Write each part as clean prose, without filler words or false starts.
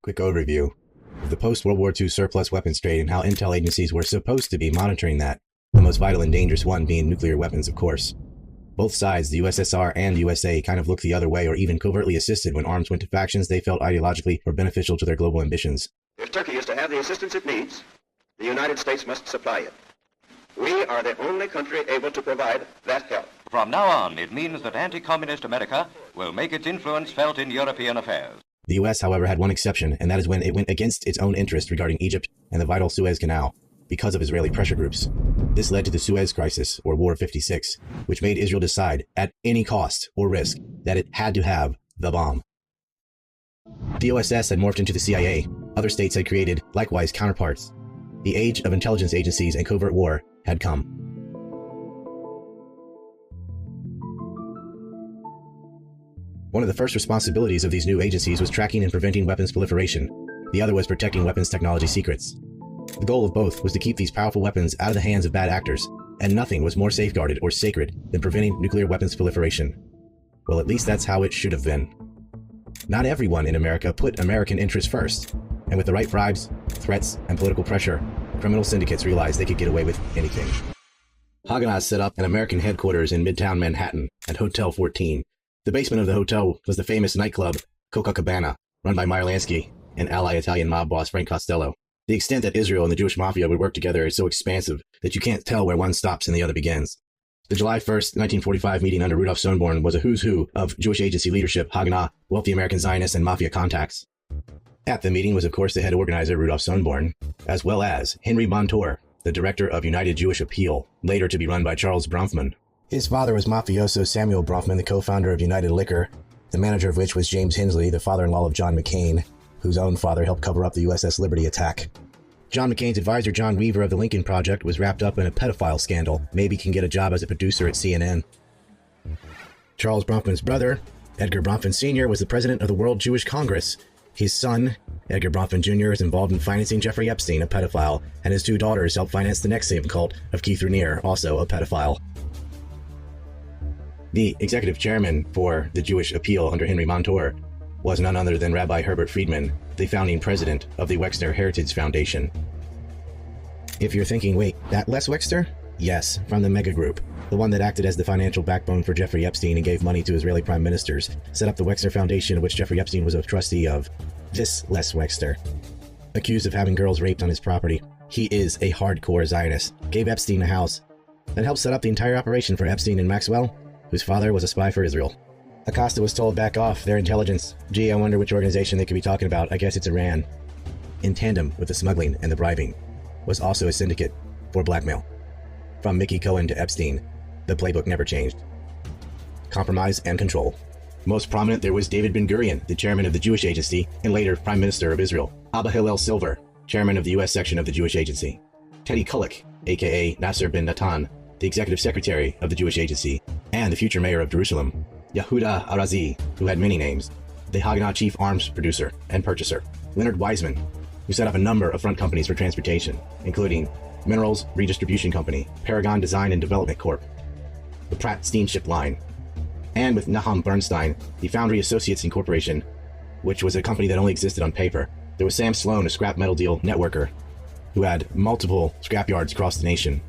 quick overview of the post-World War II surplus weapons trade and how intel agencies were supposed to be monitoring that, the most vital and dangerous one being nuclear weapons, of course. Both sides, the USSR and USA, kind of looked the other way or even covertly assisted when arms went to factions they felt ideologically were beneficial to their global ambitions. If Turkey is to have the assistance it needs, the United States must supply it. We are the only country able to provide that help. From now on, it means that anti-communist America will make its influence felt in European affairs. The US, however, had one exception, and that is when it went against its own interest regarding Egypt and the vital Suez Canal, because of Israeli pressure groups. This led to the Suez Crisis, or War of 56, which made Israel decide, at any cost or risk, that it had to have the bomb. The OSS had morphed into the CIA. Other states had created, likewise, counterparts. The age of intelligence agencies and covert war had come. One of the first responsibilities of these new agencies was tracking and preventing weapons proliferation. The other was protecting weapons technology secrets. The goal of both was to keep these powerful weapons out of the hands of bad actors, and nothing was more safeguarded or sacred than preventing nuclear weapons proliferation. Well, at least that's how it should have been. Not everyone in America put American interests first, and with the right bribes, threats, and political pressure, criminal syndicates realized they could get away with anything. Haganah set up an American headquarters in Midtown Manhattan at Hotel 14. The basement of the hotel was the famous nightclub Copacabana, run by Meyer Lansky and ally Italian mob boss Frank Costello. The extent that Israel and the Jewish mafia would work together is so expansive that you can't tell where one stops and the other begins. The July 1st, 1945 meeting under Rudolf Sonneborn was a who's who of Jewish agency leadership, Haganah, wealthy American Zionists, and mafia contacts. At the meeting was, of course, the head organizer, Rudolf Sonneborn, as well as Henry Montour, the director of United Jewish Appeal, later to be run by Charles Bronfman. His father was mafioso Samuel Bronfman, the co-founder of United Liquor, the manager of which was James Hensley, the father-in-law of John McCain, whose own father helped cover up the USS Liberty attack. John McCain's advisor, John Weaver of the Lincoln Project, was wrapped up in a pedophile scandal. Maybe can get a job as a producer at CNN. Charles Bronfman's brother, Edgar Bronfman Sr., was the president of the World Jewish Congress. His son, Edgar Bronfman Jr., is involved in financing Jeffrey Epstein, a pedophile, and his two daughters helped finance the NXIVM cult of Keith Raniere, also a pedophile. The executive chairman for the Jewish Appeal under Henry Montour was none other than Rabbi Herbert Friedman, the founding president of the Wexner Heritage Foundation. If you're thinking, wait, that Les Wexner? Yes, from the Mega Group, the one that acted as the financial backbone for Jeffrey Epstein and gave money to Israeli prime ministers, set up the Wexner Foundation, of which Jeffrey Epstein was a trustee of. This Les Wexner, accused of having girls raped on his property. He is a hardcore Zionist, gave Epstein a house, then helped set up the entire operation for Epstein and Maxwell, whose father was a spy for Israel. Acosta was told back off their intelligence. Gee, I wonder which organization they could be talking about. I guess it's Iran. In tandem with the smuggling and the bribing was also a syndicate for blackmail. From Mickey Cohen to Epstein, the playbook never changed. Compromise and control. Most prominent there was David Ben-Gurion, the chairman of the Jewish Agency and later Prime Minister of Israel. Abba Hillel Silver, chairman of the U.S. section of the Jewish Agency. Teddy Kulik, aka Nasser bin Natan, the executive secretary of the Jewish Agency, and the future mayor of Jerusalem. Yehuda Arazi, who had many names, the Haganah chief arms producer and purchaser. Leonard Wiseman, who set up a number of front companies for transportation, including Minerals Redistribution Company, Paragon Design and Development Corp., the Pratt Steamship Line, and with Nahum Bernstein, the Foundry Associates Incorporation, which was a company that only existed on paper. There was Sam Sloan, a scrap metal deal networker, who had multiple scrapyards across the nation.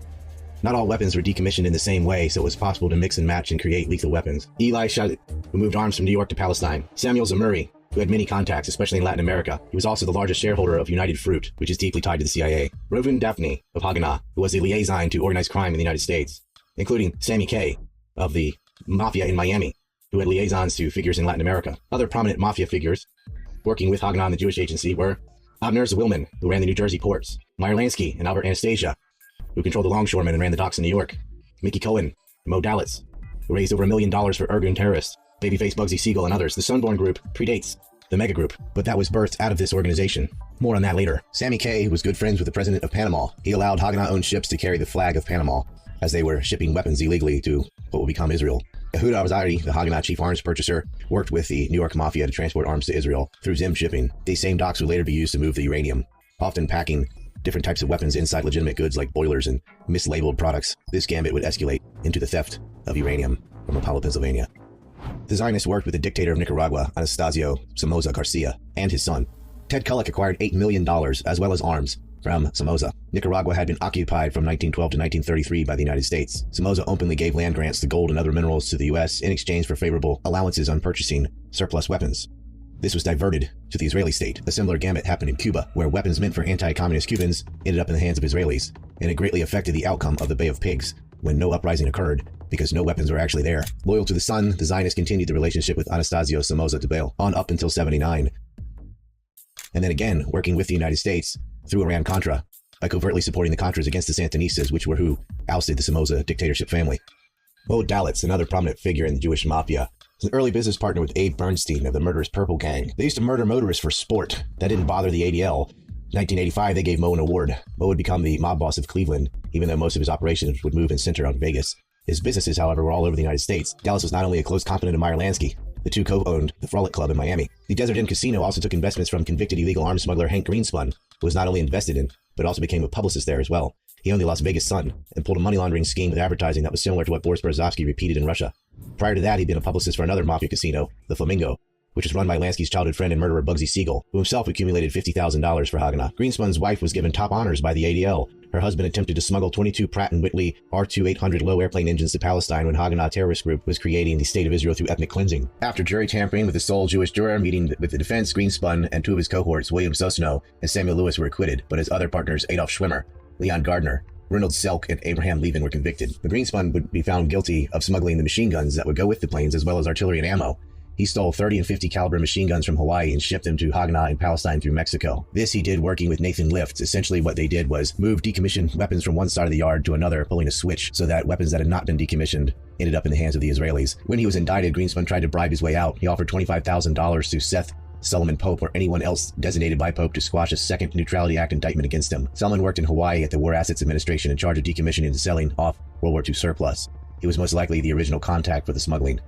Not all weapons were decommissioned in the same way, so it was possible to mix and match and create lethal weapons. Eli Shalit, who moved arms from New York to Palestine. Samuel Zamuri, who had many contacts, especially in Latin America. He was also the largest shareholder of United Fruit, which is deeply tied to the CIA. Rovin Daphne of Haganah, who was a liaison to organized crime in the United States, including Sammy Kay of the Mafia in Miami, who had liaisons to figures in Latin America. Other prominent Mafia figures working with Haganah and the Jewish Agency were Abner Zwilman, who ran the New Jersey ports, Meyer Lansky and Albert Anastasia, who controlled the longshoremen and ran the docks in New York, Mickey Cohen, Mo Dalitz, who raised over $1 million for Irgun terrorists, Babyface Bugsy Siegel, and others. The Sonneborn Group predates the Mega Group, but that was birthed out of this organization. More on that later. Sammy Kay was good friends with the president of Panama. He allowed Haganah-owned ships to carry the flag of Panama as they were shipping weapons illegally to what would become Israel. Yehuda Arzari, the Haganah chief arms purchaser, worked with the New York Mafia to transport arms to Israel through Zim shipping. These same docks would later be used to move the uranium, often packing different types of weapons inside legitimate goods like boilers and mislabeled products. This gambit would escalate into the theft of uranium from Apollo, Pennsylvania. The Zionists worked with the dictator of Nicaragua, Anastasio Somoza Garcia, and his son, Ted Kulloch acquired $8 million as well as arms from Somoza. Nicaragua had been occupied from 1912 to 1933 by the United States. Somoza openly gave land grants to gold and other minerals to the U.S. in exchange for favorable allowances on purchasing surplus weapons. This was diverted to the Israeli state. A similar gambit happened in Cuba, where weapons meant for anti-communist Cubans ended up in the hands of Israelis, and it greatly affected the outcome of the Bay of Pigs when no uprising occurred because no weapons were actually there. Loyal to the son, the Zionists continued the relationship with Anastasio Somoza Debayle on up until 79. And then again, working with the United States through Iran-Contra by covertly supporting the Contras against the Sandinistas, which were who ousted the Somoza dictatorship family. Bo Dalitz, another prominent figure in the Jewish mafia, was an early business partner with Abe Bernstein of the murderous Purple Gang. They used to murder motorists for sport. That didn't bother the ADL. In 1985, they gave Mo an award. Mo would become the mob boss of Cleveland, even though most of his operations would move and center on Vegas. His businesses, however, were all over the United States. Dallas was not only a close confidant of Meyer Lansky, the two co-owned the Frolic Club in Miami. The Desert Inn Casino also took investments from convicted illegal arms smuggler Hank Greenspun, who was not only invested in, but also became a publicist there as well. He owned the Las Vegas Sun and pulled a money laundering scheme with advertising that was similar to what Boris Berezovsky repeated in Russia. Prior to that, he'd been a publicist for another mafia casino, the Flamingo, which was run by Lansky's childhood friend and murderer Bugsy Siegel, who himself accumulated $50,000 for Haganah. Greenspun's wife was given top honors by the ADL. Her husband attempted to smuggle 22 Pratt & Whitney R2-800 low airplane engines to Palestine when Haganah terrorist group was creating the state of Israel through ethnic cleansing. After jury tampering with the sole Jewish juror, meeting with the defense, Greenspun and two of his cohorts, William Sosno and Samuel Lewis, were acquitted, but his other partners, Adolf Schwimmer, Leon Gardner, Reynolds Selk, and Abraham Levin, were convicted. But Greenspun would be found guilty of smuggling the machine guns that would go with the planes, as well as artillery and ammo. He stole 30 and 50 caliber machine guns from Hawaii and shipped them to Haganah in Palestine through Mexico. This he did working with Nathan Lift. Essentially what they did was move decommissioned weapons from one side of the yard to another, pulling a switch so that weapons that had not been decommissioned ended up in the hands of the Israelis. When he was indicted, Greenspun tried to bribe his way out. He offered $25,000 to Seth Solomon Pope or anyone else designated by Pope to squash a second Neutrality Act indictment against him. Solomon worked in Hawaii at the War Assets Administration in charge of decommissioning and selling off World War II surplus. He was most likely the original contact for the smuggling.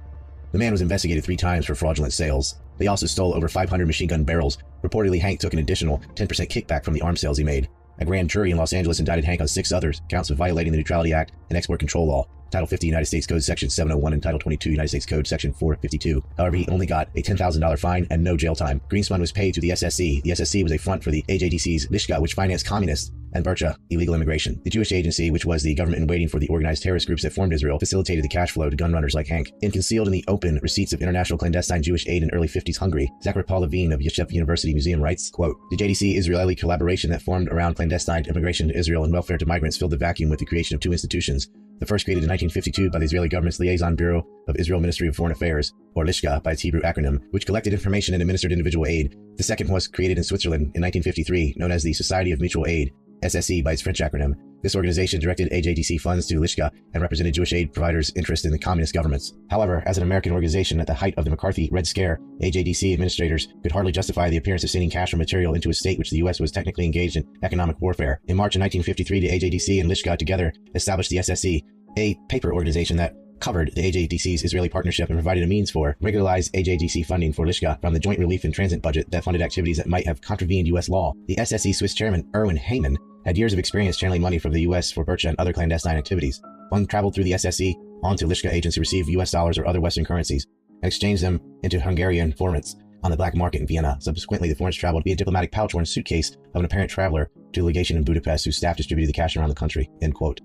The man was investigated 3 times for fraudulent sales. They also stole over 500 machine gun barrels. Reportedly, Hank took an additional 10% kickback from the arms sales he made. A grand jury in Los Angeles indicted Hank on 6 others, counts of violating the Neutrality Act and Export Control Law, Title 50 United States Code Section 701 and Title 22 United States Code Section 452. However, he only got a $10,000 fine and no jail time. Greenspun was paid to the SSE. The SSE was a front for the AJDC's Lishka, which financed communists and Bercha, illegal immigration. The Jewish Agency, which was the government in waiting for the organized terrorist groups that formed Israel, facilitated the cash flow to gun runners like Hank. In concealed in the open receipts of international clandestine Jewish aid in early 50s Hungary, Zachary Paul Levine of Yeshiva University Museum writes, quote, "The JDC-Israeli collaboration that formed around clandestine immigration to Israel and welfare to migrants filled the vacuum with the creation of 2 institutions. The first created in 1952 by the Israeli government's Liaison Bureau of Israel Ministry of Foreign Affairs, or Lishka by its Hebrew acronym, which collected information and administered individual aid. The second was created in Switzerland in 1953, known as the Society of Mutual Aid, SSE by its French acronym. This organization directed AJDC funds to Lishka and represented Jewish aid providers' interest in the communist governments. However, as an American organization at the height of the McCarthy Red Scare, AJDC administrators could hardly justify the appearance of sending cash or material into a state which the U.S. was technically engaged in economic warfare. In March of 1953, the AJDC and Lishka together established the SSE, a paper organization that covered the AJDC's Israeli partnership and provided a means for regularized AJDC funding for Lishka from the Joint Relief and Transit budget that funded activities that might have contravened U.S. law. The SSE Swiss chairman, Erwin Heyman, had years of experience channeling money from the U.S. for Bercha and other clandestine activities. Funds traveled through the SSE onto Lishka agents who received U.S. dollars or other Western currencies and exchanged them into Hungarian forints on the black market in Vienna. Subsequently, the forints traveled via diplomatic pouch or in suitcase of an apparent traveler to a legation in Budapest whose staff distributed the cash around the country." End quote.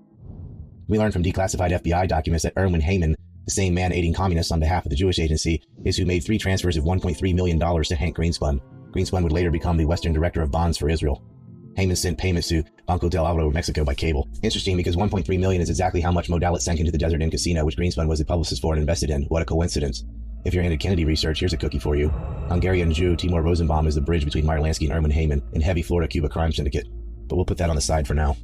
We learned from declassified FBI documents that Erwin Heyman, the same man aiding communists on behalf of the Jewish Agency, is who made 3 transfers of $1.3 million to Hank Greenspun. Greenspun would later become the Western Director of Bonds for Israel. Heyman sent payments to Banco del Oro, Mexico by cable. Interesting, because $1.3 million is exactly how much Mo Dalitz sank into the Desert Inn Casino, which Greenspun was the publicist for and invested in. What a coincidence. If you're into Kennedy research, here's a cookie for you. Hungarian Jew Timur Rosenbaum is the bridge between Meyer Lansky and Erwin Heyman in heavy Florida-Cuba crime syndicate. But we'll put that on the side for now.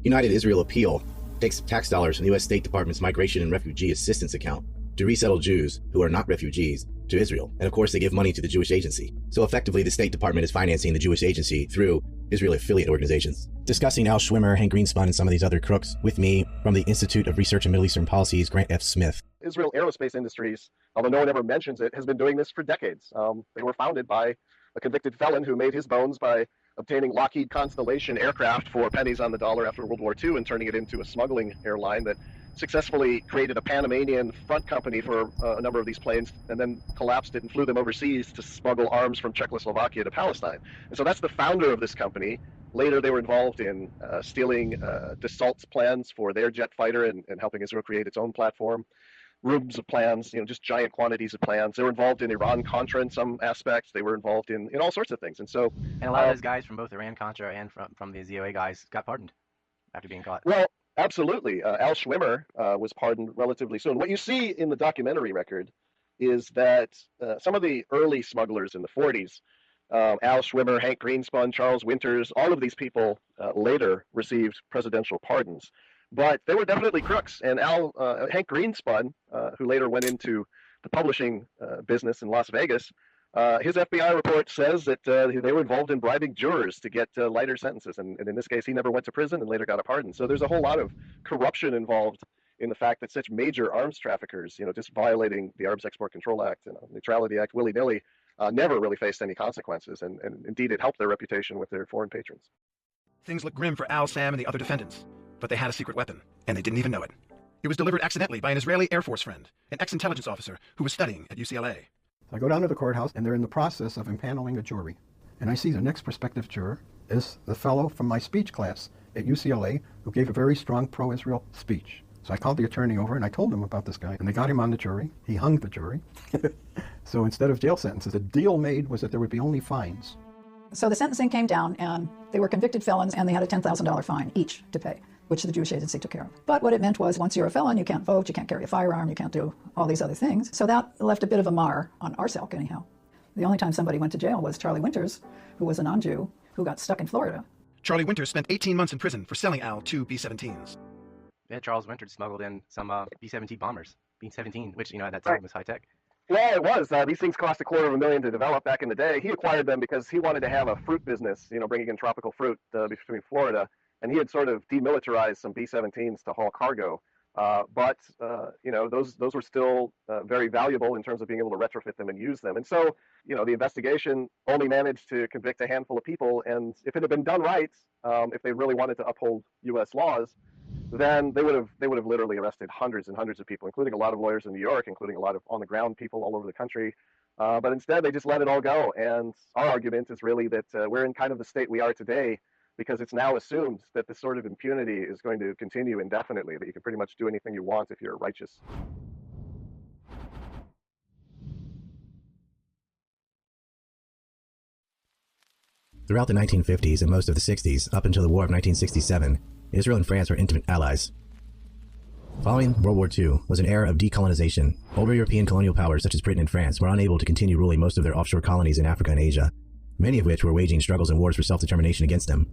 United Israel Appeal takes tax dollars from the U.S. State Department's Migration and Refugee Assistance account to resettle Jews who are not refugees to Israel. And of course, they give money to the Jewish Agency. So effectively, the State Department is financing the Jewish Agency through Israeli affiliate organizations. Discussing Al Schwimmer, Hank Greenspun, and some of these other crooks with me from the Institute of Research in Middle Eastern Policies, Grant F. Smith. Israel Aerospace Industries, although no one ever mentions it, has been doing this for decades. They were founded by a convicted felon who made his bones by obtaining Lockheed Constellation aircraft for pennies on the dollar after World War II and turning it into a smuggling airline that successfully created a Panamanian front company for a number of these planes and then collapsed it and flew them overseas to smuggle arms from Czechoslovakia to Palestine. And so that's the founder of this company. Later, they were involved in stealing Dassault's plans for their jet fighter and helping Israel create its own platform. Rooms of plans, just giant quantities of plans. They were involved in Iran-Contra in some aspects. They were involved in all sorts of things. And so, and a lot of those guys from both Iran-Contra and from the ZOA guys got pardoned after being caught. Well, absolutely. Al Schwimmer was pardoned relatively soon. What you see in the documentary record is that some of the early smugglers in the 40s, Al Schwimmer, Hank Greenspun, Charles Winters, all of these people later received presidential pardons. But they were definitely crooks. And Hank Greenspun, who later went into the publishing business in Las Vegas, his FBI report says that they were involved in bribing jurors to get lighter sentences. And in this case, he never went to prison and later got a pardon. So there's a whole lot of corruption involved in the fact that such major arms traffickers, just violating the Arms Export Control Act and Neutrality Act willy-nilly, never really faced any consequences. And indeed, it helped their reputation with their foreign patrons. Things looked grim for Al, Sam, and the other defendants. But they had a secret weapon, and they didn't even know it. It was delivered accidentally by an Israeli Air Force friend, an ex-intelligence officer who was studying at UCLA. I go down to the courthouse, and they're in the process of impaneling a jury. And I see the next prospective juror is the fellow from my speech class at UCLA who gave a very strong pro-Israel speech. So I called the attorney over, and I told him about this guy, and they got him on the jury. He hung the jury. So instead of jail sentences, the deal made was that there would be only fines. So the sentencing came down, and they were convicted felons, and they had a $10,000 fine each to pay, which the Jewish agency took care of. But what it meant was once you're a felon, you can't vote, you can't carry a firearm, you can't do all these other things. So that left a bit of a mar on our silk anyhow. The only time somebody went to jail was Charlie Winters, who was a non-Jew, who got stuck in Florida. Charlie Winters spent 18 months in prison for selling Al 2 B-17s. Yeah, Charles Winters smuggled in some B-17 bombers, B-17, which, at that time was high-tech. Well, it was. These things cost $250,000 to develop back in the day. He acquired them because he wanted to have a fruit business, bringing in tropical fruit between Florida. And he had sort of demilitarized some B-17s to haul cargo. But those were still very valuable in terms of being able to retrofit them and use them. And so, the investigation only managed to convict a handful of people. And if it had been done right, if they really wanted to uphold U.S. laws, then they would have literally arrested hundreds and hundreds of people, including a lot of lawyers in New York, including a lot of on-the-ground people all over the country. But instead, they just let it all go. And our argument is really that we're in kind of the state we are today because it's now assumed that this sort of impunity is going to continue indefinitely, that you can pretty much do anything you want if you're righteous. Throughout the 1950s and most of the 60s, up until the War of 1967, Israel and France were intimate allies. Following World War II was an era of decolonization. Older European colonial powers such as Britain and France were unable to continue ruling most of their offshore colonies in Africa and Asia, many of which were waging struggles and wars for self-determination against them.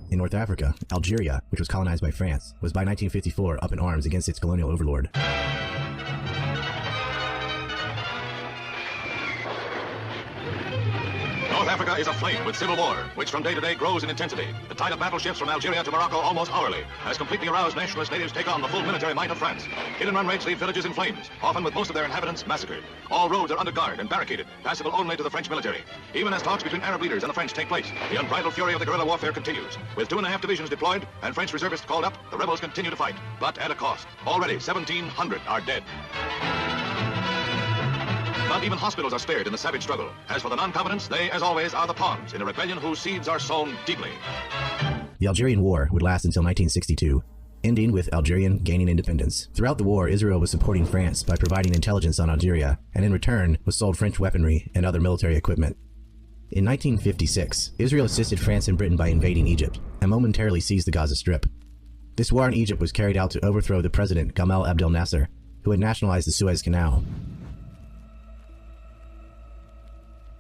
In North Africa, Algeria, which was colonized by France, was by 1954 up in arms against its colonial overlord. North Africa is aflame with civil war, which from day to day grows in intensity. The tide of battleships from Algeria to Morocco almost hourly has completely aroused nationalist natives take on the full military might of France. Hit and run raids leave villages in flames, often with most of their inhabitants massacred. All roads are under guard and barricaded, passable only to the French military. Even as talks between Arab leaders and the French take place, the unbridled fury of the guerrilla warfare continues. With 2.5 divisions deployed and French reservists called up, the rebels continue to fight, but at a cost. Already 1,700 are dead. Not even hospitals are spared in the savage struggle. As for the non-combatants, they, as always, are the pawns in a rebellion whose seeds are sown deeply. The Algerian War would last until 1962, ending with Algerian gaining independence. Throughout the war, Israel was supporting France by providing intelligence on Algeria, and in return was sold French weaponry and other military equipment. In 1956, Israel assisted France and Britain by invading Egypt, and momentarily seized the Gaza Strip. This war in Egypt was carried out to overthrow the president Gamal Abdel Nasser, who had nationalized the Suez Canal.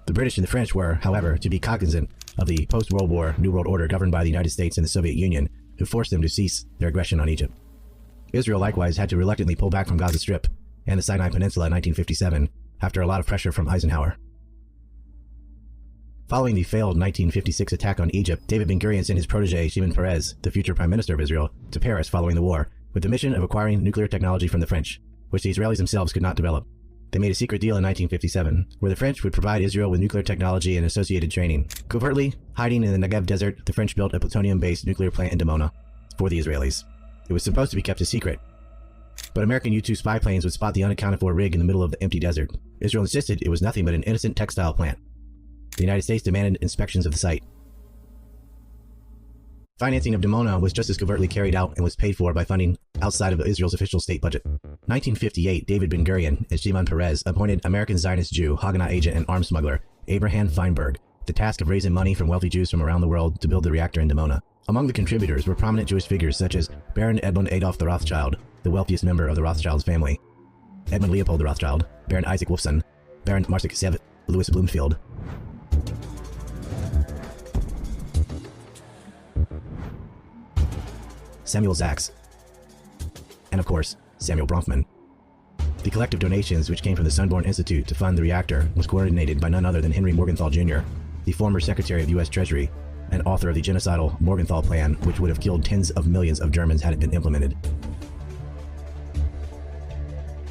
The British and the French were, however, to be cognizant of the post-World War New World Order governed by the United States and the Soviet Union, who forced them to cease their aggression on Egypt. Israel likewise had to reluctantly pull back from Gaza Strip and the Sinai Peninsula in 1957 after a lot of pressure from Eisenhower. Following the failed 1956 attack on Egypt, David Ben-Gurion sent his protege Shimon Peres, the future Prime Minister of Israel, to Paris following the war, with the mission of acquiring nuclear technology from the French, which the Israelis themselves could not develop. They made a secret deal in 1957, where the French would provide Israel with nuclear technology and associated training. Covertly, hiding in the Negev desert, the French built a plutonium-based nuclear plant in Dimona for the Israelis. It was supposed to be kept a secret, but American U-2 spy planes would spot the unaccounted for rig in the middle of the empty desert. Israel insisted it was nothing but an innocent textile plant. The United States demanded inspections of the site. Financing of Dimona was just as covertly carried out and was paid for by funding outside of Israel's official state budget. 1958, David Ben-Gurion and Shimon Peres appointed American Zionist Jew, Haganah agent, and arms smuggler Abraham Feinberg the task of raising money from wealthy Jews from around the world to build the reactor in Dimona. Among the contributors were prominent Jewish figures such as Baron Edmund Adolf the Rothschild, the wealthiest member of the Rothschilds family, Edmund Leopold the Rothschild, Baron Isaac Wolfson, Baron Marcin Sevet, Louis Bloomfield, Samuel Zaks, and of course, Samuel Bronfman. The collective donations which came from the Sunborn Institute to fund the reactor was coordinated by none other than Henry Morgenthau Jr., the former Secretary of U.S. Treasury and author of the genocidal Morgenthau Plan, which would have killed tens of millions of Germans had it been implemented.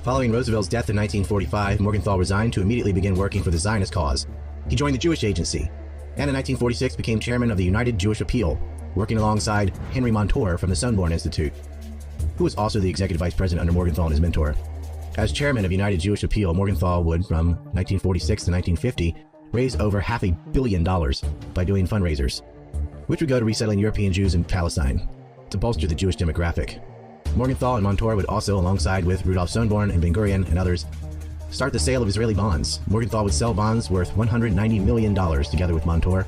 Following Roosevelt's death in 1945, Morgenthau resigned to immediately begin working for the Zionist cause. He joined the Jewish Agency, and in 1946 became chairman of the United Jewish Appeal, working alongside Henry Montour from the Sunborn Institute, who was also the executive vice president under Morgenthau and his mentor. As chairman of United Jewish Appeal, Morgenthau would, from 1946 to 1950, raise over $500 million by doing fundraisers, which would go to resettling European Jews in Palestine to bolster the Jewish demographic. Morgenthau and Montour would also, alongside with Rudolf Sonborn and Ben-Gurion and others, start the sale of Israeli bonds. Morgenthau would sell bonds worth $190 million together with Montour.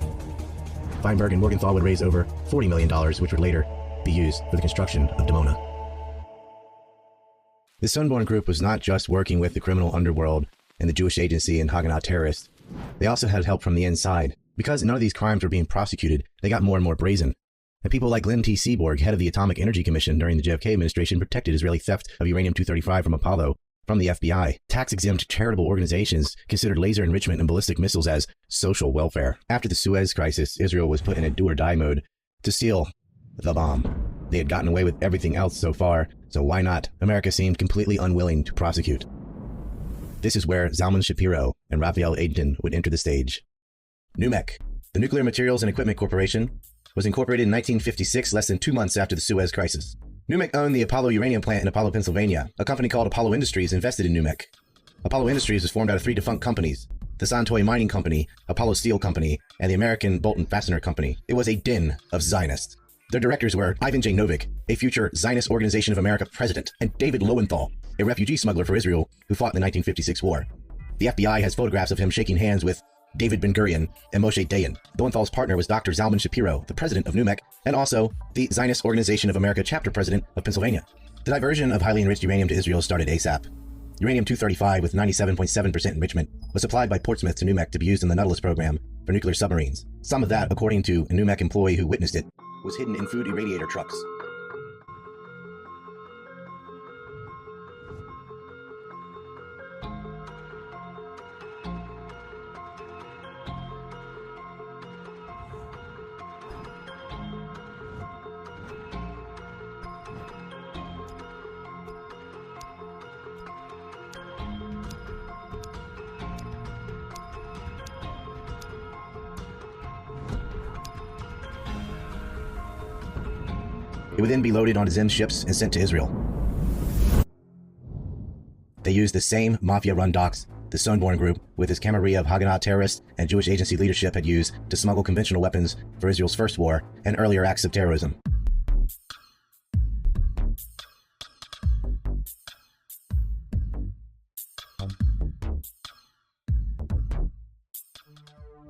Feinberg and Morgenthau would raise over $40 million, which would later be used for the construction of Dimona. The Sunborn Group was not just working with the criminal underworld and the Jewish Agency and Haganah terrorists. They also had help from the inside. Because none of these crimes were being prosecuted, they got more and more brazen. And people like Glenn T. Seaborg, head of the Atomic Energy Commission during the JFK administration, protected Israeli theft of uranium-235 from Apollo from the FBI. Tax-exempt charitable organizations considered laser enrichment and ballistic missiles as social welfare. After the Suez Crisis, Israel was put in a do-or-die mode to steal the bomb. They had gotten away with everything else so far, so why not? America seemed completely unwilling to prosecute. This is where Zalman Shapiro and Raphael Adenton would enter the stage. NUMEC, the Nuclear Materials and Equipment Corporation, was incorporated in 1956, less than 2 months after the Suez Crisis. NUMEC owned the Apollo uranium plant in Apollo, Pennsylvania. A company called Apollo Industries invested in NUMEC. Apollo Industries was formed out of 3 defunct companies: the Santoy Mining Company, Apollo Steel Company, and the American Bolt and Fastener Company. It was a den of Zionists. Their directors were Ivan J. Novick, a future Zionist Organization of America president, and David Lowenthal, a refugee smuggler for Israel who fought in the 1956 war. The FBI has photographs of him shaking hands with David Ben-Gurion and Moshe Dayan. Lowenthal's partner was Dr. Zalman Shapiro, the president of NUMEC, and also the Zionist Organization of America chapter president of Pennsylvania. The diversion of highly enriched uranium to Israel started ASAP. Uranium-235 with 97.7% enrichment was supplied by Portsmouth to NUMEC to be used in the Nautilus program for nuclear submarines. Some of that, according to a NUMEC employee who witnessed it, was hidden in food irradiator trucks. It would then be loaded onto Zim's ships and sent to Israel. They used the same mafia-run docks the Sunborn Group, with its camarilla of Haganah terrorists and Jewish Agency leadership, had used to smuggle conventional weapons for Israel's first war and earlier acts of terrorism.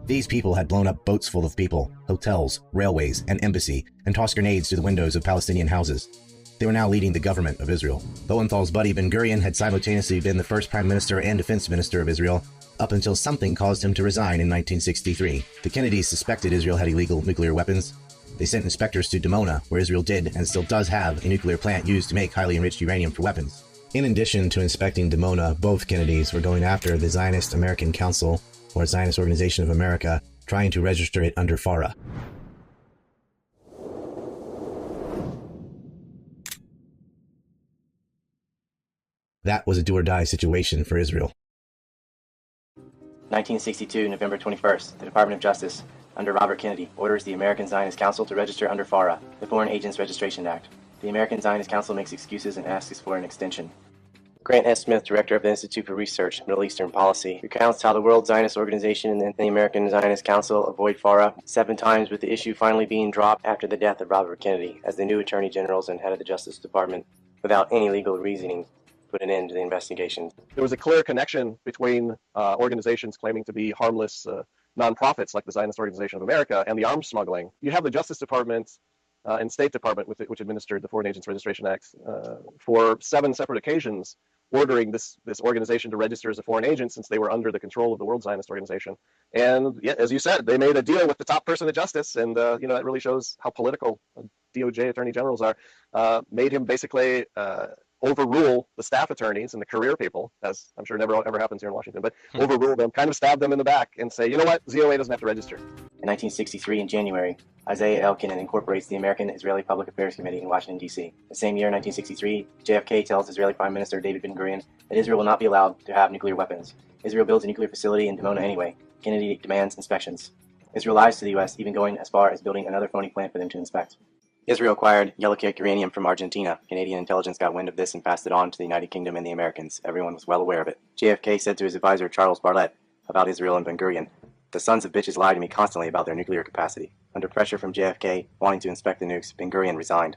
These people had blown up boats full of people, hotels, railways, and embassy, and tossed grenades to the windows of Palestinian houses. They were now leading the government of Israel. Lowenthal's buddy Ben-Gurion had simultaneously been the first prime minister and defense minister of Israel, up until something caused him to resign in 1963. The Kennedys suspected Israel had illegal nuclear weapons. They sent inspectors to Dimona, where Israel did and still does have a nuclear plant used to make highly enriched uranium for weapons. In addition to inspecting Dimona, both Kennedys were going after the Zionist American Council, or Zionist Organization of America, trying to register it under FARA. That was a do-or-die situation for Israel. 1962, November 21st, the Department of Justice, under Robert Kennedy, orders the American Zionist Council to register under FARA, the Foreign Agents Registration Act. The American Zionist Council makes excuses and asks for an extension. Grant S. Smith, director of the Institute for Research, Middle Eastern Policy, recounts how the World Zionist Organization and the American Zionist Council avoid FARA 7 times, with the issue finally being dropped after the death of Robert Kennedy, as the new attorney generals and head of the Justice Department, without any legal reasoning, put an end to the investigation. There was a clear connection between organizations claiming to be harmless nonprofits like the Zionist Organization of America and the arms smuggling. You have the Justice Department and State Department, which administered the Foreign Agents Registration Act, for 7 separate occasions, ordering this organization to register as a foreign agent since they were under the control of the World Zionist Organization. And yeah, as you said, they made a deal with the top person of justice, and that really shows how political DOJ attorney generals are. Made him basically overrule the staff attorneys and the career people, as I'm sure never ever happens here in Washington, but overrule them, kind of stab them in the back and say, you know what, ZOA doesn't have to register. In 1963, in January, Isaiah Elkin incorporates the American-Israeli Public Affairs Committee in Washington, D.C. The same year, 1963, JFK tells Israeli Prime Minister David Ben-Gurion that Israel will not be allowed to have nuclear weapons. Israel builds a nuclear facility in Dimona anyway. Kennedy demands inspections. Israel lies to the U.S., even going as far as building another phony plant for them to inspect. Israel acquired yellow-cake uranium from Argentina. Canadian intelligence got wind of this and passed it on to the United Kingdom and the Americans. Everyone was well aware of it. JFK said to his advisor, Charles Bartlett, about Israel and Ben-Gurion, "The sons of bitches lie to me constantly about their nuclear capacity." Under pressure from JFK wanting to inspect the nukes, Ben-Gurion resigned.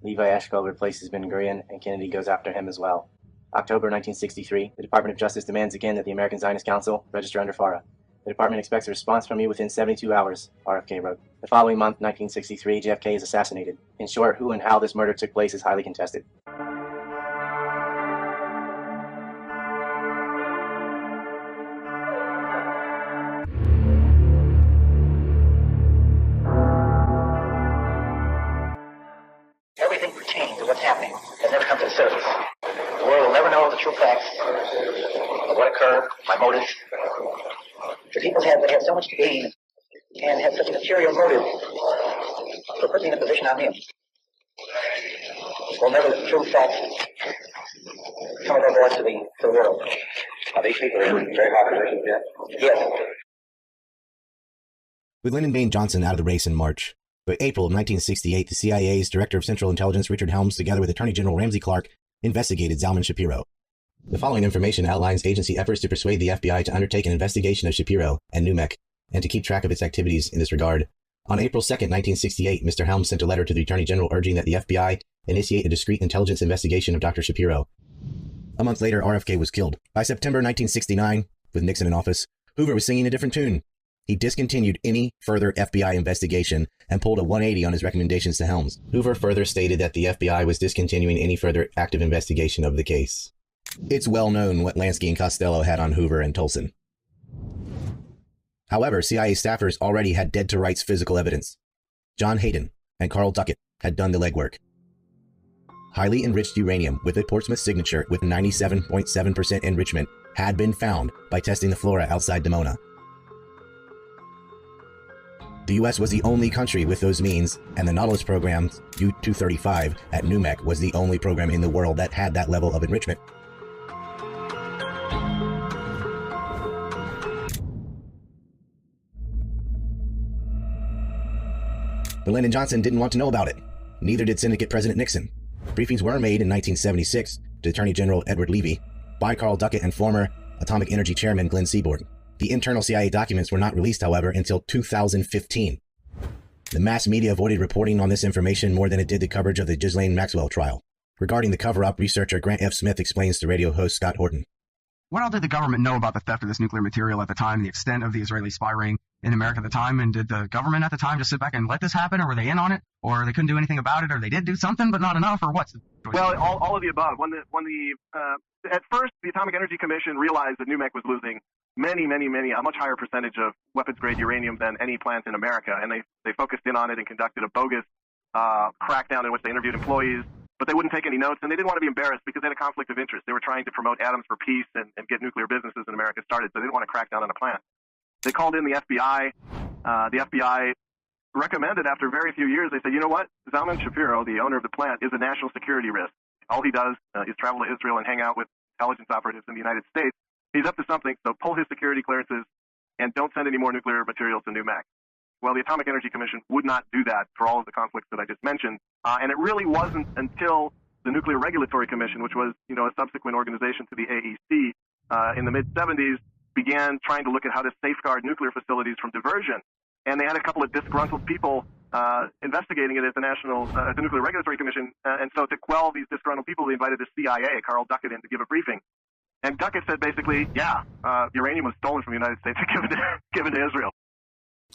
Levi Eshkol replaces Ben-Gurion, and Kennedy goes after him as well. October 1963, the Department of Justice demands again that the American Zionist Council register under FARA. The department expects a response from you within 72 hours, RFK wrote. The following month, 1963, JFK is assassinated. In short, who and how this murder took place is highly contested. Everything pertaining to what's happening has never come to the surface. The world will never know the true facts of what occurred, my motives. The people have so much to gain and have such a material motive for putting the position on him. Will never the true facts come above to the world. Are these people in very high positions yet? Yes. With Lyndon Baines Johnson out of the race in March, by April of 1968, the CIA's Director of Central Intelligence, Richard Helms, together with Attorney General Ramsey Clark, investigated Zalman Shapiro. The following information outlines agency efforts to persuade the FBI to undertake an investigation of Shapiro and NUMEC, and to keep track of its activities in this regard. On April 2, 1968, Mr. Helms sent a letter to the Attorney General urging that the FBI initiate a discreet intelligence investigation of Dr. Shapiro. A month later, RFK was killed. By September 1969, with Nixon in office, Hoover was singing a different tune. He discontinued any further FBI investigation and pulled a 180 on his recommendations to Helms. Hoover further stated that the FBI was discontinuing any further active investigation of the case. It's well known what Lansky and Costello had on Hoover and Tolson. However, CIA staffers already had dead-to-rights physical evidence. John Hayden and Carl Duckett had done the legwork. Highly enriched uranium with a Portsmouth signature with 97.7% enrichment had been found by testing the flora outside Dimona. The U.S. was the only country with those means, and the Nautilus program, U-235 at NUMEC, was the only program in the world that had that level of enrichment. But Lyndon Johnson didn't want to know about it. Neither did Syndicate President Nixon. Briefings were made in 1976 to Attorney General Edward Levy by Carl Duckett and former Atomic Energy Chairman Glenn Seaborg. The internal CIA documents were not released, however, until 2015. The mass media avoided reporting on this information more than it did the coverage of the Ghislaine Maxwell trial. Regarding the cover-up, researcher Grant F. Smith explains to radio host Scott Horton. What all did the government know about the theft of this nuclear material at the time, the extent of the Israeli spy ring in America at the time? And did the government at the time just sit back and let this happen, or were they in on it, or they couldn't do anything about it, or they did do something but not enough, or what's? Well, all of the above. At first, the Atomic Energy Commission realized that NUMEC was losing many, a much higher percentage of weapons-grade uranium than any plant in America, and they focused in on it and conducted a bogus crackdown in which they interviewed employees, but they wouldn't take any notes, and they didn't want to be embarrassed because they had a conflict of interest. They were trying to promote atoms for peace and get nuclear businesses in America started, so they didn't want to crack down on a plant. They called in the FBI. The FBI recommended, after very few years, they said, you know what? Zalman Shapiro, the owner of the plant, is a national security risk. All he does is travel to Israel and hang out with intelligence operatives in the United States. He's up to something, so pull his security clearances and don't send any more nuclear materials to NUMEC. Well, the Atomic Energy Commission would not do that for all of the conflicts that I just mentioned, And it really wasn't until the Nuclear Regulatory Commission, which was, a subsequent organization to the AEC, in the mid-'70s, began trying to look at how to safeguard nuclear facilities from diversion. And they had a couple of disgruntled people investigating it at the Nuclear Regulatory Commission. And so to quell these disgruntled people, they invited the CIA, Carl Duckett, in to give a briefing. And Duckett said basically, uranium was stolen from the United States and given to Israel.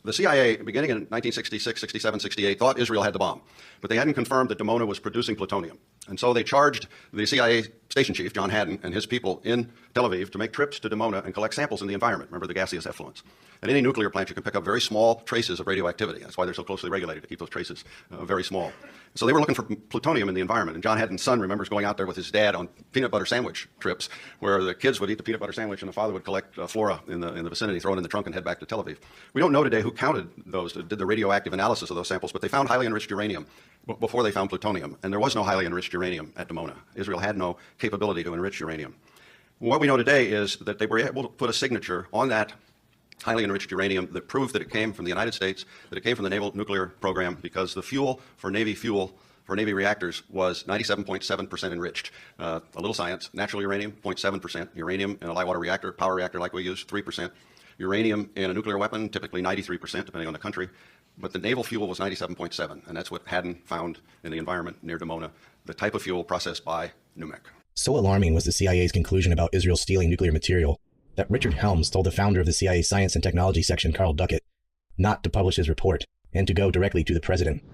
The CIA, beginning in 1966, 67, 68, thought Israel had the bomb, but they hadn't confirmed that Dimona was producing plutonium. And so they charged the CIA station chief, John Haddon, and his people in Tel Aviv to make trips to Dimona and collect samples in the environment. Remember the gaseous effluents. At any nuclear plant, you can pick up very small traces of radioactivity. That's why they're so closely regulated, to keep those traces very small. So they were looking for plutonium in the environment. And John Haddon's son remembers going out there with his dad on peanut butter sandwich trips, where the kids would eat the peanut butter sandwich and the father would collect flora in the vicinity, throw it in the trunk, and head back to Tel Aviv. We don't know today who counted those, did the radioactive analysis of those samples, but they found highly enriched uranium before they found plutonium. And there was no highly enriched uranium at Dimona. Israel had no capability to enrich uranium. What we know today is that they were able to put a signature on that highly enriched uranium that proved that it came from the United States, that it came from the naval nuclear program, because the fuel for Navy reactors was 97.7% enriched. A little science: natural uranium, 0.7%. Uranium in a light water reactor, power reactor like we use, 3%. Uranium in a nuclear weapon, typically 93%, depending on the country. But the naval fuel was 97.7, and that's what Haddon found in the environment near Dimona, the type of fuel processed by NUMEC. So alarming was the CIA's conclusion about Israel stealing nuclear material that Richard Helms told the founder of the CIA Science and Technology Section, Carl Duckett, not to publish his report and to go directly to the president.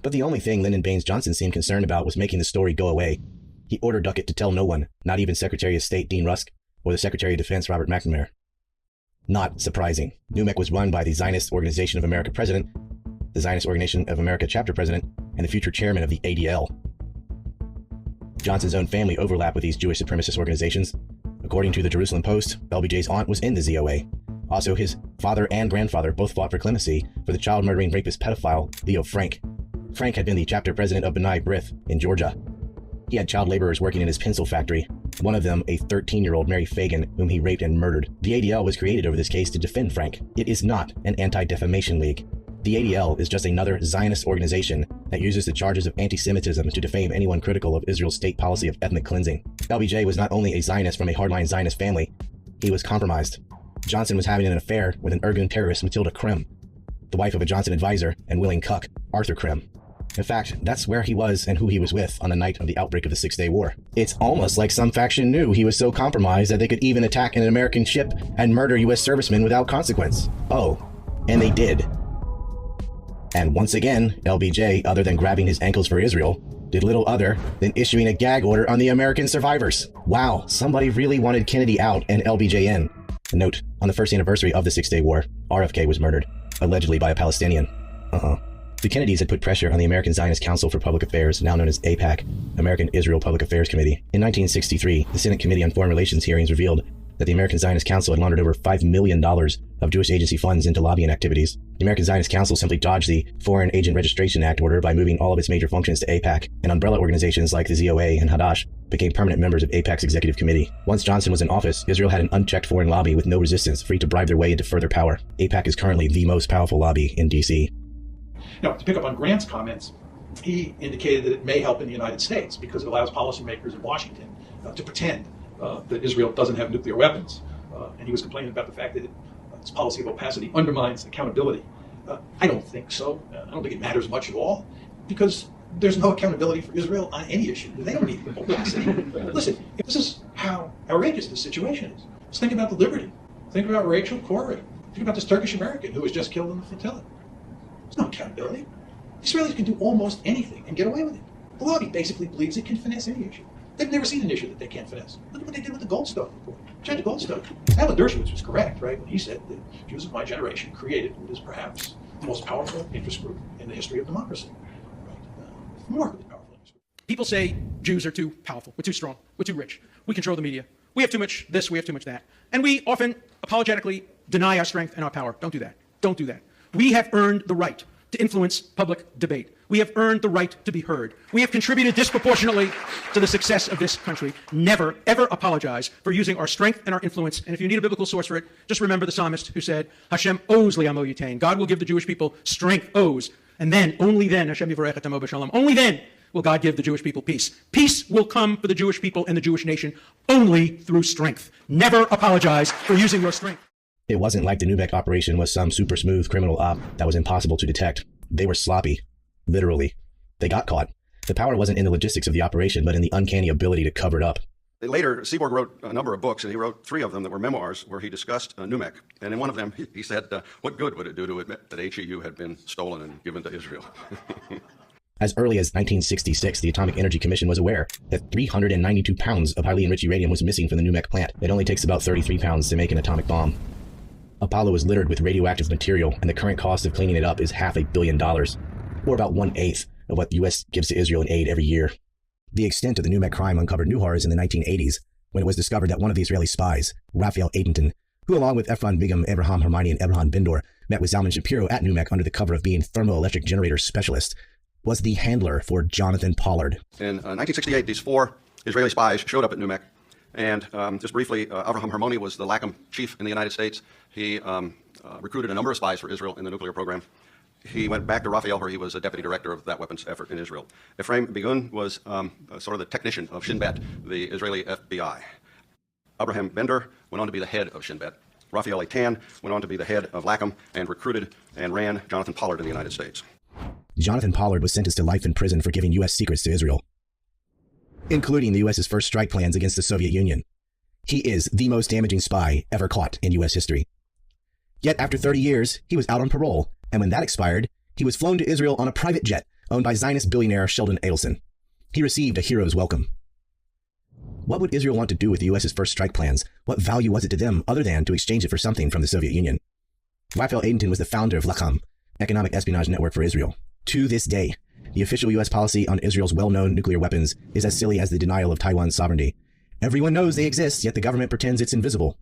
But the only thing Lyndon Baines Johnson seemed concerned about was making the story go away. He ordered Duckett to tell no one, not even Secretary of State Dean Rusk or the Secretary of Defense Robert McNamara. Not surprising. NUMEC was run by the Zionist Organization of America president, the Zionist Organization of America chapter president, and the future chairman of the ADL. Johnson's own family overlapped with these Jewish supremacist organizations. According to the Jerusalem Post, LBJ's aunt was in the ZOA. Also, his father and grandfather both fought for clemency for the child-murdering rapist pedophile Leo Frank. Frank had been the chapter president of B'nai B'rith in Georgia. He had child laborers working in his pencil factory, one of them a 13-year-old Mary Fagan, whom he raped and murdered. The ADL was created over this case to defend Frank. It is not an anti-defamation league. The ADL is just another Zionist organization that uses the charges of anti-Semitism to defame anyone critical of Israel's state policy of ethnic cleansing. LBJ was not only a Zionist from a hardline Zionist family, he was compromised. Johnson was having an affair with an Irgun terrorist, Matilda Krim, the wife of a Johnson advisor and willing cuck, Arthur Krim. In fact, that's where he was and who he was with on the night of the outbreak of the Six-Day War. It's almost like some faction knew he was so compromised that they could even attack an American ship and murder U.S. servicemen without consequence. Oh, and they did. And once again, LBJ, other than grabbing his ankles for Israel, did little other than issuing a gag order on the American survivors. Wow, somebody really wanted Kennedy out and LBJ in. Note, on the first anniversary of the Six-Day War, RFK was murdered, allegedly by a Palestinian. The Kennedys had put pressure on the American Zionist Council for Public Affairs, now known as AIPAC, American Israel Public Affairs Committee. In 1963, the Senate Committee on Foreign Relations hearings revealed that the American Zionist Council had laundered over $5 million of Jewish agency funds into lobbying activities. The American Zionist Council simply dodged the Foreign Agent Registration Act order by moving all of its major functions to AIPAC, and umbrella organizations like the ZOA and Hadash became permanent members of AIPAC's executive committee. Once Johnson was in office, Israel had an unchecked foreign lobby with no resistance, free to bribe their way into further power. AIPAC is currently the most powerful lobby in D.C. Now, to pick up on Grant's comments, he indicated that it may help in the United States because it allows policymakers in Washington to pretend that Israel doesn't have nuclear weapons. And he was complaining about the fact that its policy of opacity undermines accountability. I don't think so. I don't think it matters much at all because there's no accountability for Israel on any issue. They don't need opacity. Listen, this is how outrageous this situation is. Just think about the Liberty. Think about Rachel Corrie. Think about this Turkish American who was just killed in the flotilla. There's no accountability. Israelis can do almost anything and get away with it. The lobby basically believes it can finesse any issue. They've never seen an issue that they can't finesse. Look at what they did with the Goldstone report. Judge Goldstone. Alan Dershowitz was correct, right, when he said that Jews of my generation created what is perhaps the most powerful interest group in the history of democracy. Right? Remarkably powerful interest group. People say Jews are too powerful, we're too strong, we're too rich, we control the media, we have too much this, we have too much that. And we often apologetically deny our strength and our power. Don't do that. Don't do that. We have earned the right to influence public debate. We have earned the right to be heard. We have contributed disproportionately to the success of this country. Never, ever apologize for using our strength and our influence. And if you need a biblical source for it, just remember the psalmist who said, Hashem owes li'amo yitain. God will give the Jewish people strength, owes. And then, only then, Hashem yivarech et amo b'shalom, only then will God give the Jewish people peace. Peace will come for the Jewish people and the Jewish nation only through strength. Never apologize for using your strength. It wasn't like the NUMEC operation was some super smooth criminal op that was impossible to detect. They were sloppy. Literally. They got caught. The power wasn't in the logistics of the operation, but in the uncanny ability to cover it up. Later, Seaborg wrote a number of books, and he wrote 3 of them that were memoirs where he discussed NUMEC. And in one of them, he said, what good would it do to admit that HEU had been stolen and given to Israel? As early as 1966, the Atomic Energy Commission was aware that 392 pounds of highly enriched uranium was missing from the NUMEC plant. It only takes about 33 pounds to make an atomic bomb. Apollo is littered with radioactive material, and the current cost of cleaning it up is $500 million, or about 1/8 of what the U.S. gives to Israel in aid every year. The extent of the NUMEC crime uncovered new horrors in the 1980s, when it was discovered that one of the Israeli spies, Raphael Adenton, who along with Efron Bigam, Abraham Hermione, and Abraham Bindor, met with Zalman Shapiro at NUMEC under the cover of being thermoelectric generator specialist, was the handler for Jonathan Pollard. In 1968, these 4 Israeli spies showed up at NUMEC. And just briefly, Avraham Hermoni was the LACM chief in the United States. He recruited a number of spies for Israel in the nuclear program. He went back to Raphael, where he was a deputy director of that weapons effort in Israel. Ephraim Bigun was sort of the technician of Shin Bet, the Israeli FBI. Abraham Bender went on to be the head of Shin Bet. Raphael Eitan went on to be the head of LACM and recruited and ran Jonathan Pollard in the United States. Jonathan Pollard was sentenced to life in prison for giving U.S. secrets to Israel, including the U.S.'s first strike plans against the Soviet Union. He is the most damaging spy ever caught in U.S. history. Yet after 30 years, he was out on parole, and when that expired, he was flown to Israel on a private jet owned by Zionist billionaire Sheldon Adelson. He received a hero's welcome. What would Israel want to do with the U.S.'s first strike plans? What value was it to them other than to exchange it for something from the Soviet Union? Raphael Adenton was the founder of LACM, Economic Espionage Network for Israel. To this day, the official U.S. policy on Israel's well-known nuclear weapons is as silly as the denial of Taiwan's sovereignty. Everyone knows they exist, yet the government pretends it's invisible.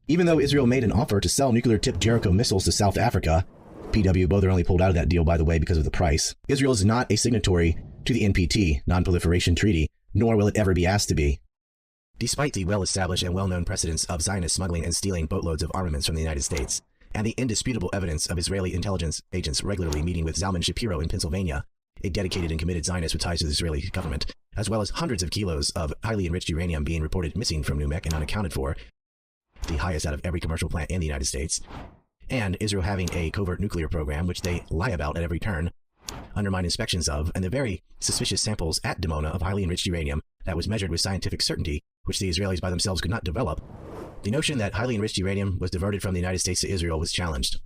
Even though Israel made an offer to sell nuclear-tipped Jericho missiles to South Africa, PW both are only pulled out of that deal, by the way, because of the price. Israel is not a signatory to the NPT, Non-Proliferation Treaty, nor will it ever be asked to be. Despite the well-established and well-known precedents of Zionist smuggling and stealing boatloads of armaments from the United States, and the indisputable evidence of Israeli intelligence agents regularly meeting with Zalman Shapiro in Pennsylvania, a dedicated and committed Zionist with ties to the Israeli government, as well as hundreds of kilos of highly enriched uranium being reported missing from NUMEC and unaccounted for, the highest out of every commercial plant in the United States, and Israel having a covert nuclear program, which they lie about at every turn, undermine inspections of, and the very suspicious samples at Dimona of highly enriched uranium that was measured with scientific certainty, which the Israelis by themselves could not develop, the notion that highly enriched uranium was diverted from the United States to Israel was challenged.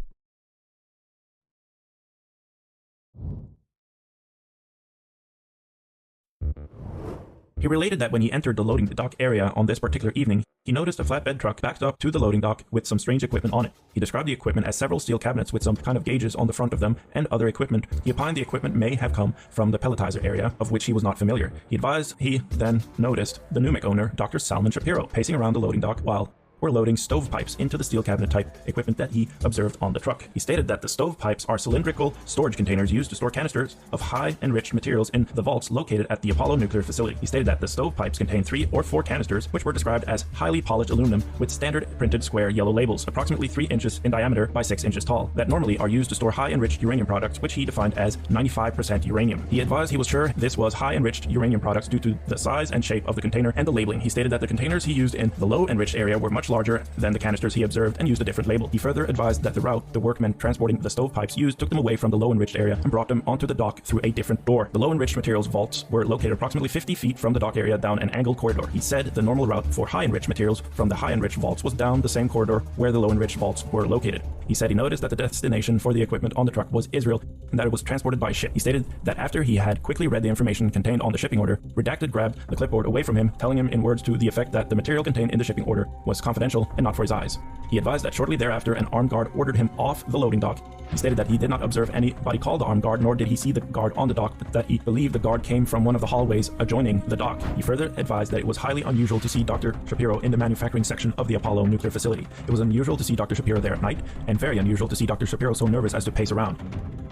He related that when he entered the loading dock area on this particular evening, he noticed a flatbed truck backed up to the loading dock with some strange equipment on it. He described the equipment as several steel cabinets with some kind of gauges on the front of them and other equipment. He opined the equipment may have come from the pelletizer area, of which he was not familiar. He advised he then noticed the NUMEC owner, Dr. Zalman Shapiro, pacing around the loading dock while were loading stovepipes into the steel cabinet type equipment that he observed on the truck. He stated that the stovepipes are cylindrical storage containers used to store canisters of high enriched materials in the vaults located at the Apollo nuclear facility. He stated that the stovepipes contain 3 or 4 canisters, which were described as highly polished aluminum with standard printed square yellow labels, approximately 3 inches in diameter by 6 inches tall, that normally are used to store high enriched uranium products, which he defined as 95% uranium. He advised he was sure this was high enriched uranium products due to the size and shape of the container and the labeling. He stated that the containers he used in the low enriched area were much larger than the canisters he observed and used a different label. He further advised that the route the workmen transporting the stovepipes used took them away from the low enriched area and brought them onto the dock through a different door. The low enriched materials vaults were located approximately 50 feet from the dock area down an angled corridor. He said the normal route for high enriched materials from the high enriched vaults was down the same corridor where the low enriched vaults were located. He said he noticed that the destination for the equipment on the truck was Israel and that it was transported by ship. He stated that after he had quickly read the information contained on the shipping order, Redacted grabbed the clipboard away from him, telling him in words to the effect that the material contained in the shipping order was confidential and not for his eyes. He advised that shortly thereafter an armed guard ordered him off the loading dock. He stated that he did not observe anybody called the armed guard, nor did he see the guard on the dock, but that he believed the guard came from one of the hallways adjoining the dock. He further advised that it was highly unusual to see Dr. Shapiro in the manufacturing section of the Apollo nuclear facility. It was unusual to see Dr. Shapiro there at night, and very unusual to see Dr. Shapiro so nervous as to pace around.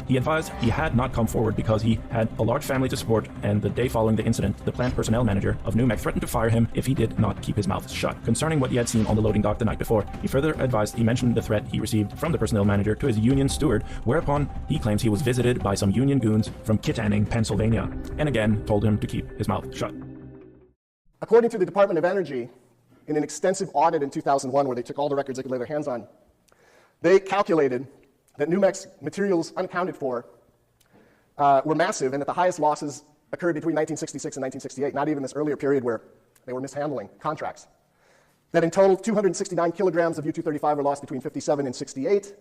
He advised he had not come forward because he had a large family to support, and the day following the incident, the plant personnel manager of NUMEC threatened to fire him if he did not keep his mouth shut. Concerning what he had seen on the loading dock the night before, he further advised he mentioned the threat he received from the personnel manager to his union steward, whereupon he claims he was visited by some union goons from Kittanning, Pennsylvania, and again told him to keep his mouth shut. According to the Department of Energy, in an extensive audit in 2001 where they took all the records they could lay their hands on, they calculated that NUMEC's materials unaccounted for were massive, and that the highest losses occurred between 1966 and 1968, not even this earlier period where they were mishandling contracts. That in total, 269 kilograms of U-235 were lost between 57 and 68,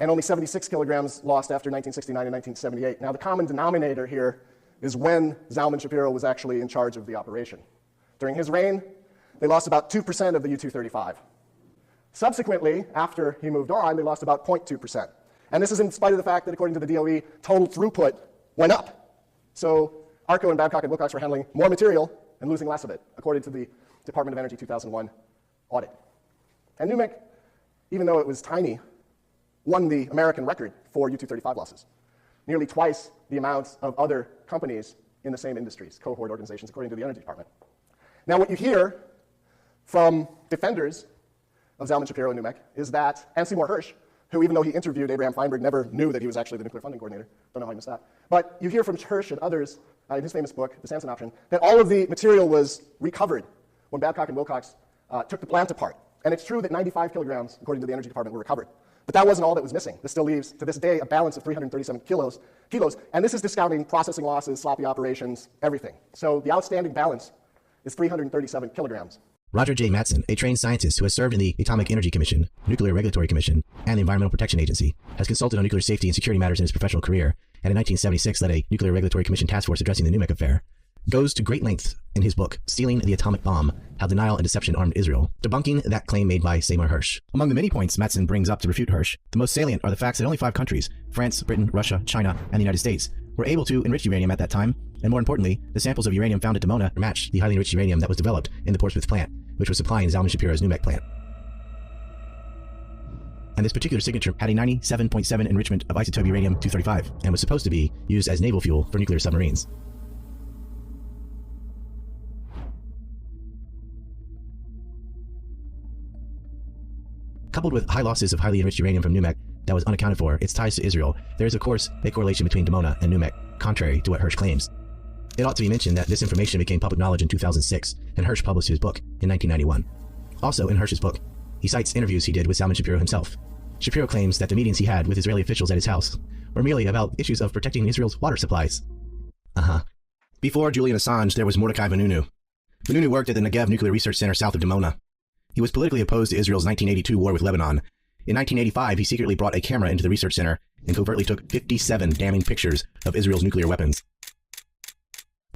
and only 76 kilograms lost after 1969 and 1978. Now, the common denominator here is when Zalman Shapiro was actually in charge of the operation. During his reign, they lost about 2% of the U-235. Subsequently, after he moved on, they lost about 0.2%. And this is in spite of the fact that, according to the DOE, total throughput went up. So ARCO and Babcock and Wilcox were handling more material and losing less of it, according to the Department of Energy 2001 audit. And NUMEC, even though it was tiny, won the American record for U-235 losses, nearly twice the amount of other companies in the same industries, cohort organizations, according to the Energy Department. Now, what you hear from defenders of Zalman Shapiro and NUMEC is that, and Seymour Hersh, who, even though he interviewed Abraham Feinberg, never knew that he was actually the nuclear funding coordinator. Don't know how he missed that. But you hear from Hersh and others in his famous book, The Samson Option, that all of the material was recovered when Babcock and Wilcox took the plant apart. And it's true that 95 kilograms, according to the Energy Department, were recovered. But that wasn't all that was missing. This still leaves, to this day, a balance of 337 kilos, and this is discounting processing losses, sloppy operations, everything. So the outstanding balance is 337 kilograms. Roger J. Mattson, a trained scientist who has served in the Atomic Energy Commission, Nuclear Regulatory Commission, and the Environmental Protection Agency, has consulted on nuclear safety and security matters in his professional career, and in 1976 led a Nuclear Regulatory Commission task force addressing the NUMEC affair, goes to great lengths in his book, Stealing the Atomic Bomb, How Denial and Deception Armed Israel, debunking that claim made by Seymour Hersh. Among the many points Mattson brings up to refute Hersh, the most salient are the facts that only 5 countries, France, Britain, Russia, China, and the United States, were able to enrich uranium at that time, and more importantly, the samples of uranium found at Dimona matched the highly enriched uranium that was developed in the Portsmouth plant, which was supplying Zalman Shapiro's NUMEC plant. And this particular signature had a 97.7 enrichment of isotope uranium-235 and was supposed to be used as naval fuel for nuclear submarines. Coupled with high losses of highly enriched uranium from NUMEC that was unaccounted for, its ties to Israel, there is of course a correlation between Dimona and NUMEC, contrary to what Hersh claims. It ought to be mentioned that this information became public knowledge in 2006, and Hersh published his book in 1991. Also, in Hersh's book, he cites interviews he did with Zalman Shapiro himself. Shapiro claims that the meetings he had with Israeli officials at his house were merely about issues of protecting Israel's water supplies. Before Julian Assange, there was Mordecai Vanunu. Vanunu worked at the Negev Nuclear Research Center south of Dimona. He was politically opposed to Israel's 1982 war with Lebanon. In 1985, he secretly brought a camera into the research center and covertly took 57 damning pictures of Israel's nuclear weapons.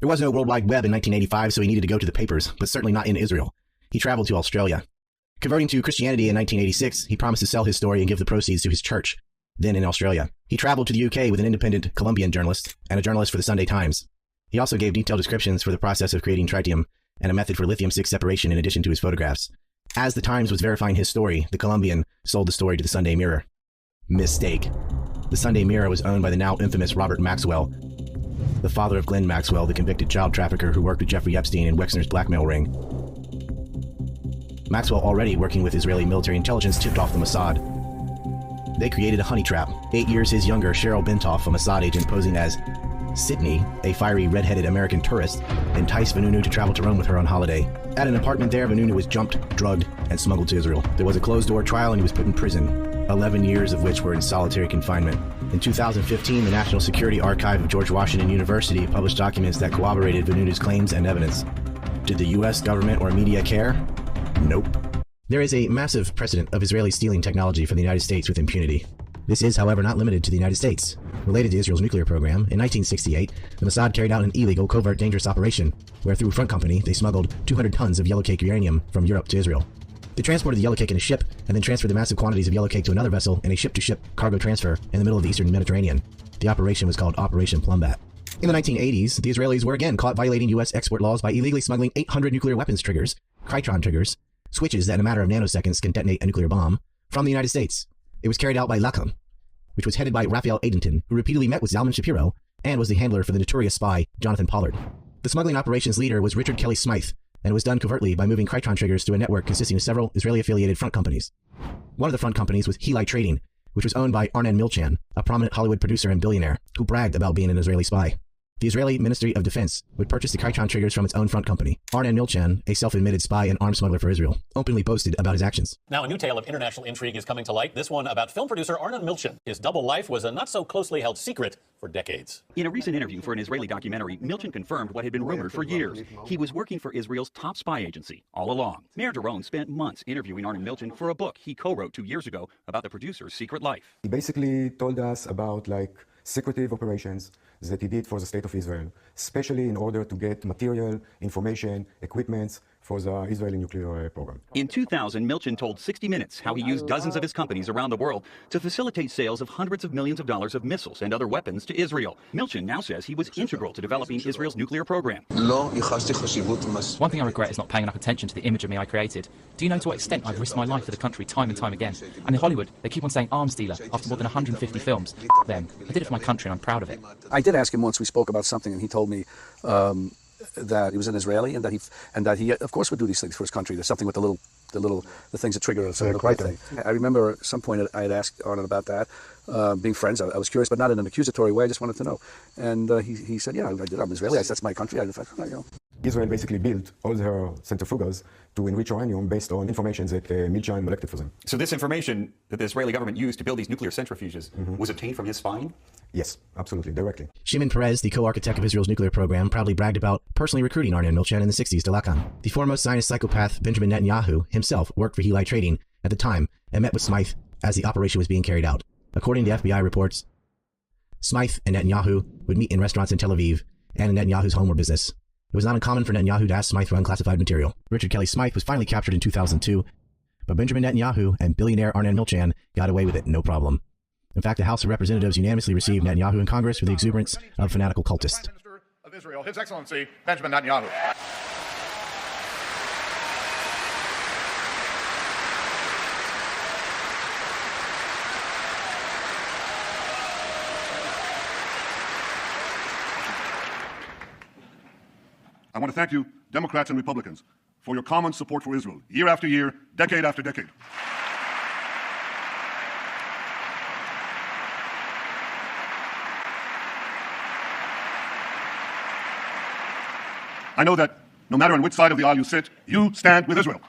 There was no World Wide Web in 1985, so he needed to go to the papers, but certainly not in Israel. He traveled to Australia. Converting to Christianity in 1986, he promised to sell his story and give the proceeds to his church, then in Australia. He traveled to the UK with an independent Colombian journalist and a journalist for the Sunday Times. He also gave detailed descriptions for the process of creating tritium and a method for lithium-6 separation in addition to his photographs. As the Times was verifying his story, the Colombian sold the story to the Sunday Mirror. Mistake. The Sunday Mirror was owned by the now infamous Robert Maxwell, the father of Glenn Maxwell, the convicted child trafficker who worked with Jeffrey Epstein in Wexner's blackmail ring. Maxwell, already working with Israeli military intelligence, tipped off the Mossad. They created a honey trap. 8 years his younger, Cheryl Bentoff, a Mossad agent posing as Sydney, a fiery red-headed American tourist, enticed Vanunu to travel to Rome with her on holiday. At an apartment there, Vanunu was jumped, drugged, and smuggled to Israel. There was a closed-door trial and he was put in prison, 11 years of which were in solitary confinement. In 2015, the National Security Archive of George Washington University published documents that corroborated Vanunu's claims and evidence. Did the US government or media care? Nope. There is a massive precedent of Israelis stealing technology from the United States with impunity. This is, however, not limited to the United States. Related to Israel's nuclear program, in 1968, the Mossad carried out an illegal, covert, dangerous operation, where through Front Company, they smuggled 200 tons of yellow cake uranium from Europe to Israel. They transported the yellow cake in a ship, and then transferred the massive quantities of yellow cake to another vessel in a ship-to-ship cargo transfer in the middle of the eastern Mediterranean. The operation was called Operation Plumbat. In the 1980s, the Israelis were again caught violating U.S. export laws by illegally smuggling 800 nuclear weapons triggers, Krytron triggers, switches that in a matter of nanoseconds can detonate a nuclear bomb, from the United States. It was carried out by Lacom, which was headed by Raphael Adenton, who repeatedly met with Zalman Shapiro and was the handler for the notorious spy Jonathan Pollard. The smuggling operations leader was Richard Kelly Smythe, and it was done covertly by moving Krytron triggers through a network consisting of several Israeli-affiliated front companies. One of the front companies was Heli Trading, which was owned by Arnon Milchan, a prominent Hollywood producer and billionaire, who bragged about being an Israeli spy. The Israeli Ministry of Defense would purchase the Krytron triggers from its own front company. Arnon Milchan, a self-admitted spy and arms smuggler for Israel, openly boasted about his actions. Now, a new tale of international intrigue is coming to light, this one about film producer Arnon Milchan. His double life was a not-so-closely held secret for decades. In a recent interview for an Israeli documentary, Milchan confirmed what had been rumored for years. He was working for Israel's top spy agency all along. Mayor Doron spent months interviewing Arnon Milchan for a book he co-wrote 2 years ago about the producer's secret life. He basically told us about secretive operations that he did for the state of Israel, especially in order to get material, information, equipments for the Israeli nuclear program. In 2000, Milchan told 60 Minutes how he used dozens of his companies around the world to facilitate sales of hundreds of millions of dollars of missiles and other weapons to Israel. Milchan now says he was integral to developing Israel's nuclear program. One thing I regret is not paying enough attention to the image of me I created. Do you know to what extent I've risked my life for the country time and time again? And in Hollywood, they keep on saying arms dealer after more than 150 films. Them. I did it for my country and I'm proud of it. I did ask him once, we spoke about something, and he told me that he was an Israeli and that he of course would do these things for his country. There's something with the things that trigger a thing. I remember at some point I had asked Arnon about that. Being friends, I was curious, but not in an accusatory way. I just wanted to know. And he said, yeah, I did. I'm Israeli. That's my country. Israel basically built all her centrifuges to enrich uranium based on information that Milchan collected for them. So this information that the Israeli government used to build these nuclear centrifuges was obtained from his spying? Yes, absolutely, directly. Shimon Peres, the co-architect of Israel's nuclear program, proudly bragged about personally recruiting Arnon Milchan in the 60s to Lacan. The foremost Zionist psychopath Benjamin Netanyahu himself worked for Heli Trading at the time and met with Smythe as the operation was being carried out. According to FBI reports, Smythe and Netanyahu would meet in restaurants in Tel Aviv and in Netanyahu's home or business. It was not uncommon for Netanyahu to ask Smythe for unclassified material. Richard Kelly Smythe was finally captured in 2002, but Benjamin Netanyahu and billionaire Arnon Milchan got away with it no problem. In fact, the House of Representatives unanimously received Netanyahu in Congress for the exuberance of fanatical cultists. Prime Minister of Israel, His Excellency Benjamin Netanyahu. I want to thank you, Democrats and Republicans, for your common support for Israel, year after year, decade after decade. I know that no matter on which side of the aisle you sit, you stand with Israel.